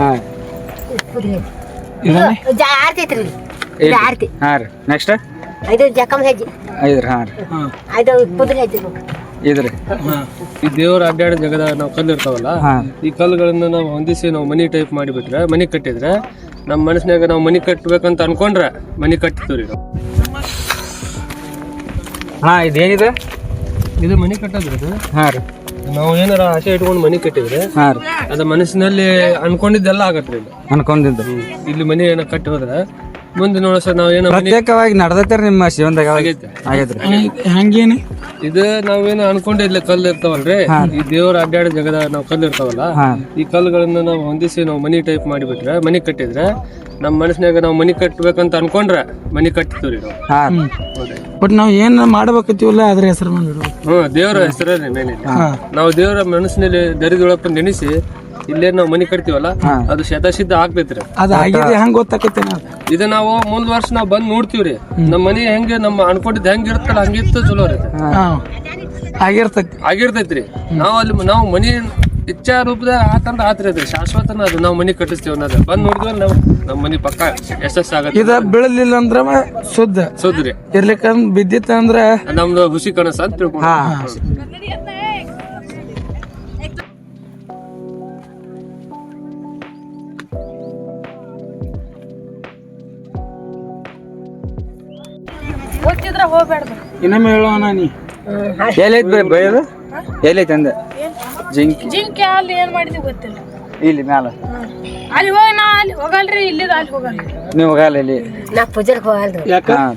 ಹಾಂ ಆರ್ತಿ ಐತ್ರಿ ಏನ್? ಆರ್ತಿ. ಹಾಂ ರೀ ನೆಕ್ಸ್ಟ್ ಇದು ಜಖಮ್ ಹೆಜ್ಜೆ, ಐದು ರೀ. ಹಾಂ ರೀ ಇದು ಕುದುರೆ ಹೆಜ್ಜೆ. ಇದ್ರಿ. ಈ ದೇವ್ರ ಅಡ್ಡಾಡ ಜಾಗದ ನಾವು ಕಲ್ಲು ಇರ್ತಾವಲ್ಲ, ಹಾಂ ಈ ಕಲ್ಲುಗಳನ್ನ ನಾವು ಹೊಂದಿಸಿ ನಾವು ಮನಿ ಟೈಪ್ ಮಾಡಿಬಿಟ್ರೆ, ಮನಿ ಕಟ್ಟಿದ್ರೆ ನಮ್ಮ ಮನಸ್ಸಿನಾಗ ನಾವು ಮನಿ ಕಟ್ಬೇಕಂತ ಅನ್ಕೊಂಡ್ರೆ ಮನಿ ಕಟ್ತೀವ್ರಿ ನಾವು. ಹಾಂ ಇದೇನಿದೆ? ಇದು ಮನಿ ಕಟ್ಟೋದ್ರಿ ಇದು. ಹಾಂ ರೀ. ನಾವು ಏನಾರ ಆಸೆ ಇಟ್ಕೊಂಡು ಮನಿ ಕಟ್ಟಿದ್ರೆ ಹಾಂ ರೀ ಅದ ಮನಸ್ಸಿನಲ್ಲಿ ಅನ್ಕೊಂಡಿದ್ದೆಲ್ಲ ಆಗತ್ರಿ ಇಲ್ಲಿ. ಅನ್ಕೊಂಡಿದ್ದು ಇಲ್ಲಿ ಮನಿ ಏನೋ ಕಟ್ಟಿ ಹೋದ್ರೆ ಮುಂದೆ ನೋಡ ಸರ್ ನಾವು ಏನೋ ಮನಿ ಪ್ರತ್ಯೇಕವಾಗಿ ನಡೆದೈತೆ ನಿಮ್ಮ ಶಿವಂದಾಗ ಆಗೈತೆ. ಆಗೈತ್ರಿ. ಹಂಗೇನು ಇದು ನಾವೇನು ಅನ್ಕೊಂಡಿಲ್ಲ ಕಲ್ಲು ಇರ್ತಾವಲ್ರಿ, ಈ ದೇವ್ರ ಅಡ್ಡಾಡ ಜಾಗದ ನಾವು ಕಲ್ಲು ಇರ್ತಾವಲ್ಲ, ಹಾಂ ಈ ಕಲ್ಲುಗಳನ್ನ ನಾವು ಹೊಂದಿಸಿ ನಾವು ಮನಿ ಟೈಪ್ ಮಾಡಿಬಿಟ್ರೆ, ಮನಿ ಕಟ್ಟಿದ್ರೆ ನಮ್ಮ ಮನಸ್ಸಿನಾಗ ನಾವು ಮನಿ ಕಟ್ಬೇಕಂತ ಅನ್ಕೊಂಡ್ರೆ ಮನಿ ಕಟ್ತೀವ್ರಿ ನಾವು. ಹಾಂ ಬಟ್ ನಾವು ಏನು ಮಾಡ್ಬೇಕತ್ತೀವಲ್ಲ ಅದ್ರ ಹೆಸರು ಬಂದ್ಬಿಡು. ದೇವ್ರ ಹೆಸರೇ ಮೇಲೆ ನಾವು ದೇವರ ಮನಸ್ಸಿನಲ್ಲಿ ದರಿದೊಳಪ್ಪ ನೆನೆಸಿ ಇಲ್ಲೇ ನಾವು ಮನಿ ಕಟ್ತೀವಲ್ಲ, ಅದು ಶತಸಿದ್ಧ ಆಗ್ತೈತ್ರಿ. ಅದು ಆಗಿದೆ ಹೆಂಗೆ ಗೊತ್ತಾಕೈತೆ ಇದು ನಾವು ಮುಂದ್ ವರ್ಷ ನಾವು ಬಂದ್ ನೋಡ್ತೀವ್ರಿ, ನಮ್ಮ ಮನಿ ಹೆಂಗೆ ನಮ್ಮ ಅನ್ಕೊಂಡಿದ್ದು ಹೆಂಗ್ ಇರುತ್ತಲ್ಲ ಹಂಗಿತ್ತು ಚಲೋ ರೀ. ಆಗಿರ್ತೈತಿ ಆಗಿರ್ತೈತ್ರಿ. ನಾವು ಅಲ್ಲಿ ನಾವು ಮನಿ ಇಚ್ಛಾ ರೂಪದ ಆತಂದ ಆತ್ರಿ, ಅದು ಶಾಶ್ವತನ ಅದು ನಾವು ಮನಿ ಕಟ್ಟಿಸ್ತೀವಿ ಅನ್ನೋದು ಬಂದ್ ನೋಡಿದ್ವಿ ನಾವು ನಮ್ಮ ಮನಿ ಪಕ್ಕ ಯಶಸ್ಸಾಗತ್ತೆ. ಇದ ಬೀಳಲಿಲ್ಲ ಅಂದ್ರ ಶುದ್ಧ ಸೋದ್ರಿ ಇರ್ಲಿಕ್ಕ ಬಿದ್ದಿತ್ತ ಅಂದ್ರ ನಮ್ದು ಹುಸಿ ಕನಸ ಅಂತ ತಿಳ್ಕೊಂಡು. ಗೊತ್ತಿದ್ರೆ ಹೋಗ್ಬೇಡ್ದು. ಇನ್ನೊಮ್ಮೆ ಹೇಳೋಣ ನೀ ಎಲ್ಲೈತೆ ಬೈಯೋದು? ಎಲ್ಲೈತೆ ಅಂದೆ? ಜಿಂಕೆ ಅಲ್ಲಿ ಏನ್ ಮಾಡಿದ್ವಿ ಗೊತ್ತಿಲ್ಲ. ಇಲ್ಲಿ ಮ್ಯಾಲ ಅಲ್ಲಿ ಹೋಗಿ ನಾ ಅಲ್ಲಿ ಹೋಗಲ್ರಿ, ಇಲ್ಲಿದ ಅಲ್ಲಿ ಹೋಗಲ್ರಿ. ನೀವು ಹೋಗಲ್ಲ ಇಲ್ಲಿ? ನಾ ಪೂಜಾರ್ಗೆ ಹೋಗಲ್ರಿ. ಯಾಕ ಹಾಂ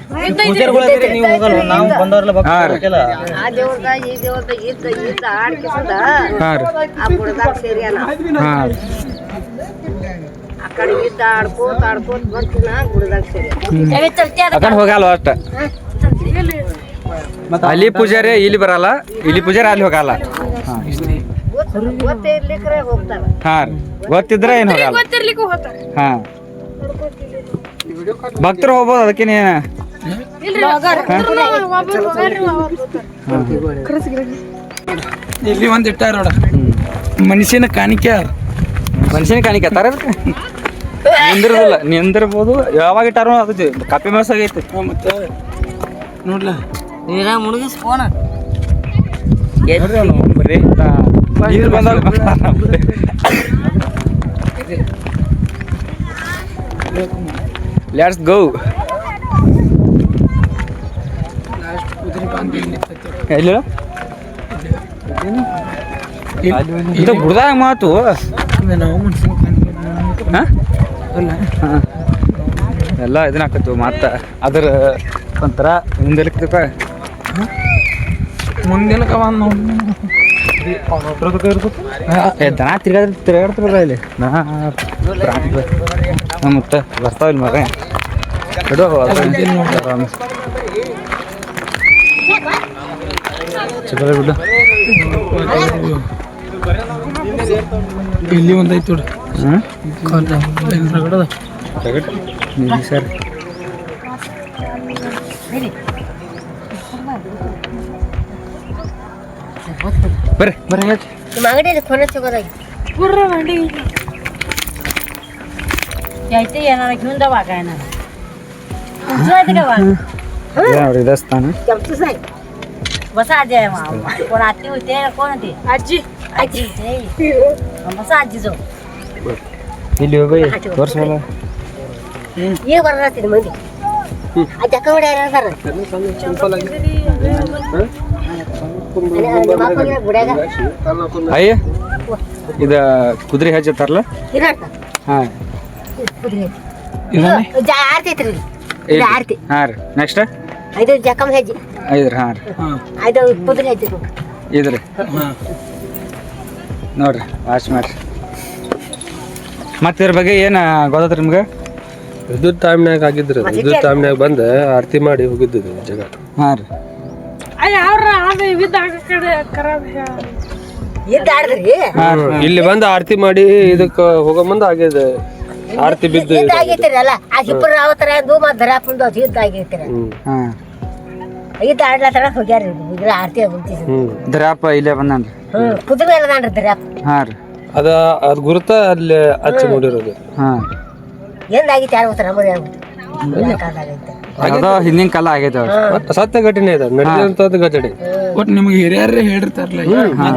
ನೀವು ಹೋಗಲ್ಲ, ನಾವು ಬಂದವ್ರೆಲ್ಲ ಹಾಂ ರೀ. ಆ ದೇವ್ರದ ಈ ದೇವ್ರದ ಇದ್ದ ಆಡ್ಕಿಸದ ಹಾಂ ರೀ. ಆ ಬುಡದಾಗ ಸೇರಿಯಲ್ಲ. ಹಾಂ ರೀ. ಆ ಕಡೆ ಇದ್ದ ಆಡ್ಕೋತ ಬರ್ತೀನ ಬುಡದಾಗ ಸೇರಿ. ಆ ಕಡೆ ಹೋಗಲ್ಲ ಅಷ್ಟ. ಅಲ್ಲಿ ಪೂಜಾರಿ ಇಲ್ಲಿ ಬರಲ್ಲ, ಇಲ್ಲಿ ಪೂಜಾರಿ ಅಲ್ಲಿ ಹೋಗಲ್ಲ. ಗೊತ್ತೇ ಇರ್ಲಿಕ್ರೆ ಹೋಗ್ತಾರ. ಹಾಂ ರೀ. ಗೊತ್ತಿದ್ರೆ ಏನು ಹೋಗಲ್ಲ. ಗೊತ್ತಿರ್ಲಿಕ್ಕೂ ಹೋಗ್ತಾರ. ಹಾಂ ಭಕ್ತರು ಹೋಗ್ಬೋದು, ಅದಕ್ಕೇನೇನು? ಇಲ್ಲಿ ಒಂದ್ ಇಟ್ಟಾರ ನೋಡ, ಮನುಷ್ಯನ ಕಾಣಿಕೆ ಮನುಷ್ಯನ ಕಾಣಿಕೆ ತರ ನಿಂದಿರದಿಲ್ಲ, ನಿಂದಿರ್ಬೋದು. ಯಾವಾಗ ಇಟ್ಟಾರೋ ಅದು ಕಾಪಿ ಮೆಣಸಾಗೈತಿ. ಮತ್ತೆ ನೋಡ್ಲ ನೀರ ಮುಳುಗಿಸ್ ಫೋನ್ ಬರ್ರಿ ನೀರು ಬಂದಾಗ ಲೆಟ್ಸ್ ಗೋ. ಎಲ್ಲಿ ಇದು ಗುಡ್ದಾಗ ಮಾತು. ನಾವು ಮನುಷ್ಯನ ಕಾಣಿಕೆ ಹಾಂ ಎಲ್ಲ ಇದನ್ನ ಹಾಕತ್ತು ಮಾತ ಅದ್ರ ಒಂಥರ ಮುಂದೆಲಿಕ್ತಪ್ಪ ಮುಂದಿನ ದನ ತಿರ್ಗಾಡ್ತಿರಲ್ಲ ಇಲ್ಲಿ ಮತ್ತೆ ಬರ್ತಾವಿಲ್ಲ ಮಗ ಬಿಡು. ಚಲೋ ಬಿಡು. ಇಲ್ಲಿ ಒಂದ್ ಐತಿ ನೋಡು. ಸರ್ ಬರ್ರಿ ಬರ್ರಿ ನಿಮ್ಮ ಅಂಗಡಿ ಕೊನೆ ತಗೋದಾಗಿ ಪೂರ್ರ ಮಂಡಿ ಯಾಯ್ತು ಏನಾರ ಹಿಂದವಾಗ ಏನಾರ ಅವ್ರಿ ದೇವಸ್ಥಾನ बसा आजी आहे कोण आती होते कोण होती आजी आजी बसा आजी जाऊ ಇಲ್ಲಿ ಹೋಗಿ ತೋರಿಸಲ್ಲ. ये बरं राहते मध्ये आजी कवड्या राहणार ಅಯ್ಯ ಇದು ಕುದುರೆ ಹಚ್ಚತ್ತಾರಲ್ಲ. ಹಾಂ ಆರ್ತಿ ಐತ್ರಿ ಆರ್ತಿ. ಹಾಂ ರೀ ನೆಕ್ಸ್ಟ್ ಇದು ಜಖಮ್ ಹೆಜ್ಜೆ, ಐದ್ರಿ. ಹಾಂ ರೀ ಇದು ಕುದುರೆ ಹೆಜ್ಜೆ ಇದ್ರಿ. ನೋಡ್ರಿ ವಾಚ್ ಮಾಡ್ರಿ. ಮತ್ತೆ ಇದ್ರ ಬಗ್ಗೆ ಏನು ಗೊತ್ತೈತ್ರಿ ನಿಮ್ಗೆ? ವಿದ್ಯುತ್ ಟೈಮ್ನಾಗ ಆಗಿದ್ರಿ, ವಿದ್ಯುತ್ ಟೈಮ್ನಾಗ ಬಂದು ಆರತಿ ಮಾಡಿ ಹೋಗಿದ್ದು ಜಾಗ. ಹಾಂ ರೀ. ಇಲ್ಲಿ ಬಂದು ಆರತಿ ಮಾಡಿ ಇದಕ್ಕ ಹೋಗೋ ಮುಂದೆ ಆಗ್ಯದ ಆರತಿ ಬಿದ್ದು. ಆಗೈತಿರಲ್ಲ ಆ ಹಿಪ್ಪರ ಅವತರ ದರಾಪುಂದು ಅದು ಯುದ್ಧ ಆಗೈತಿರ. ಹಾಂ ಯುದ್ಧ ಆಡ್ಲತ್ತಾರ ಹೋಗ್ಯಾರ ಆರತಿ ಹೋಗ್ತಿದ್ರು. ದರಾಪ ಇಲ್ಲೇ ಬಂದಾನ್ರಿ. ಕುದುರೆ ಎಲ್ಲ ನಾನ್ರಿ ದರಾಪ. ಹಾಂ ರೀ ಅದ್ ಗುರುತ ಅಲ್ಲಿ ಹಚ್ಚಿ ನೋಡಿರೋದು. ಹಾ ಎಂದಾಗಿತ್ತು ಯಾರು ಗೊತ್ತಾ ನಮ್ಮದು ಯಾರು ಅದು ಹಿಂದಿನ ಕಾಲ ಆಗೈತೆ ಅವ್ರು. ಸತ್ಯ ಘಟನೆ ಇದೆ, ನಡೆದಂತದ್ದು ಘಟನೆ. ಒಟ್ಟು ನಿಮ್ಗೆ ಹಿರಿಯರೇ ಹೇಳಿರ್ತಾರಲ್ಲ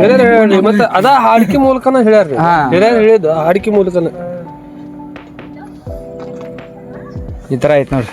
ಹಿರಿಯರು ಹೇಳಿ, ಮತ್ತೆ ಅದ ಹಾಡಿಕೆ ಮೂಲಕನ ಹೇಳ್ಯಾರ್ರಿ. ಹಿರಿಯರು ಹೇಳಿದ್ದು ಹಾಡಿಕೆ ಮೂಲಕನ. ಈ ತರ ಐತ್ ನೋಡ್ರಿ.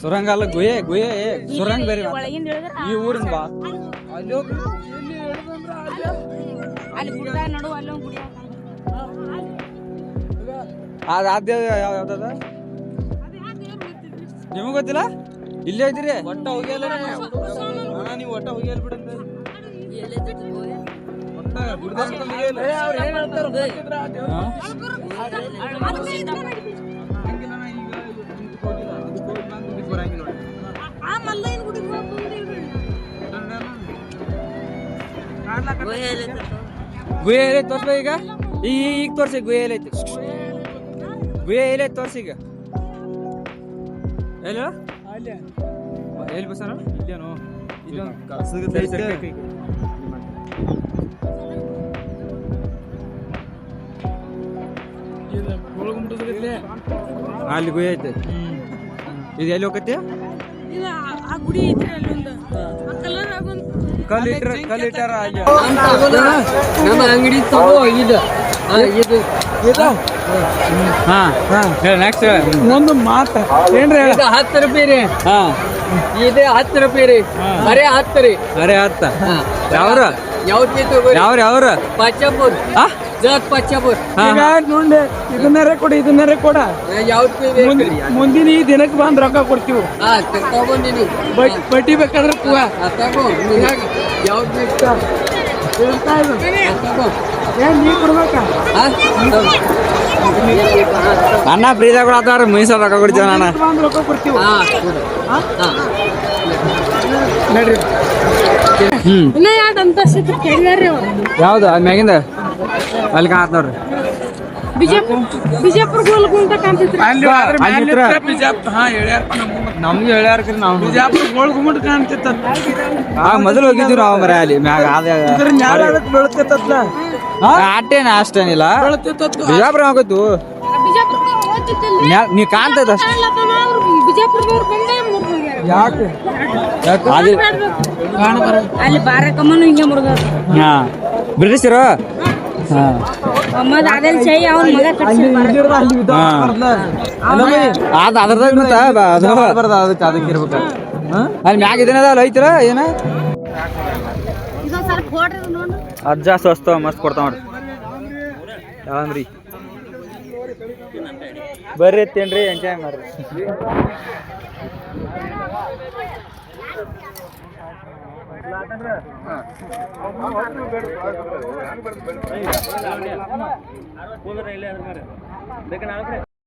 ಸುರಂಗ ಅಲ್ಲ, ಗುಹೆ ಗುಹೆ ಸುರಂಗ ಬೇರೆ. ಈ ಊರಿನ ಬಾ ಅದಾದ್ಯ ಯಾವ್ದದ ನಿಮಗ್ ಗೊತ್ತಿಲ್ಲ? ಇಲ್ಲೇ ಐತಿರಿ. ಒಟ್ಟ ಹೋಗ್ಯಲ್ಲ ನೀವು, ಒಟ್ಟ ಹೋಗ್ಯಲ್ಲ ಬಿಡ. ಗುಹೆ ಎಲ್ಲ ತೋರ್ಸ್ಬ ಈಗ. ಈಗ ತೋರ್ಸಿ ಗುಹೆ ಎಲ್ಲ ಐತಿ. ಗುಹೆ ಎಲ್ಲ ತೋರ್ಸಿ ಈಗ. ಎಲ್ಲ ಎಲ್ಲಿ ಬಸ್ಸಾರ ಇಲ್ಲೇನು? ಅಲ್ಲಿ ಗುಹೆ ಐತೆ. ಇದು ಎಲ್ಲಿ ಹೋಗತ್ತೆ? ಕಲ್ಲಿಟ್ಟರ ನಮ್ಮ ಅಂಗಡಿ ತಗೋ. ಇದು ಹಾ ನೆಕ್ಸ್ಟ್ ಒಂದು ಮಾತು ಏನ್ರಿ ಹೇಳ? 10 ರೂಪಾಯಿ ರೀ. ಹಾ ಇದು 10 ರೂಪಾಯಿ ರೀ. ಬರೇ 10 ರೀ. ಅರೆ ಹತ್ತ ಯಾವ್ರ ಯಾವ್ರ ಪಚ್ಚಾಪುರ್ ಜತ್ ಪಚ್ಚಾಪುರ್. ಈಗ ನೋಡಿ ಇದನ್ನಾರೇ ಕೊಡಿ, ಇದನ್ನಾರೇ ಕೊಡ. ಮುಂದಿನ ಈ ದಿನಕ್ಕೆ ಬಂದ್ ರೊಕ್ಕ ಕೊಡ್ತೀವಿ. ತಗೊಂಡಿನಿ. ಬಡ್ಡಿ ಬೇಕಾದ್ರೆ ಪೂವ ತಗೋ. ಯಾವ್ದು ಬೇಕು ಏನ್ ನೀ ಕೊಡ್ಬೇಕಾ? ಅಣ್ಣ ಫ್ರೀದಾಗ ಕೊಡತ್ತಾರ, ಮೈಸೂರು ರೊಕ್ಕ ಕೊಡ್ತೀವ ಅಣ್ಣ. ಬಂದ್ ರೊಕ್ಕ ಕೊಡ್ತೀವಿ. ನಡ್ರಿ. ಯಾವ್ದು ಅಲ್ಲಿ ಮ್ಯಾಗಿಂದ ಅಲ್ಲಿ ಕಾಣತ್ ನೋಡ್ರಿ. ಬಿಜಾಪುರ ಗೋಲ್ಗುಂಟ ಕಾಣ್ತೈತ್ರಿ. ನಮ್ಗೆ ಹೇಳ್ಯಾರ ನಾವು. ಬಿಜಾಪುರ ಗೋಳ್ಗುಮ್ಮಟ್ ಕಾಣ್ತಿತ್ತ. ಮೊದಲು ಹೋಗಿದ್ವಿ ನಾವು ಮರ ಅಲ್ಲಿ ಮ್ಯಾಗ. ಇದ್ರ ನ್ಯಾಯ ಅದಕ್ಕೆ ಬೆಳತೈತಲ್ಲ. ಅಟ್ಟೇನ ಅಷ್ಟೇನಿಲ್ಲ. ಬೆಳತೈತತ್ ಬಿಜಾಪುರ ಹೋಗತ್ತು ನೀವ್ ಕಾಣ್ತದ ಅಷ್ಟ. ಬಿಜಾಪುರದವ್ರು ಬಂದೇ ಯಾಕೆ ಅಲ್ಲಿ ಬಾರಕಮ್ಮನು ಹಿಂಗೆ ಮುರಿದ. ಹಾ ಬ್ರಿಟಿಷರು. ಹಾ ಮೊಹಮ್ಮದ್ ಆದಿಲ್ ಶೈ ಅವ್ನ ಮಗ ಅದಕ್ಕೆ ಇರ್ಬೇಕು. ಅಲ್ಲಿ ಮ್ಯಾಗ ಇದೇನದ ಐತಿರ ಏನ ಅಜ್ಜ ಸ್ವಸ್ಥ ಮಸ್ತ್ ಕೊಡ್ತಾವ ನೋಡ್ರಿ. ಯಾವಂದ್ರಿ ಬರ್ರಿ ಎತ್ತೇನ್ರಿ, ಎಂಜಾಯ್ ಮಾಡ್ರಿ.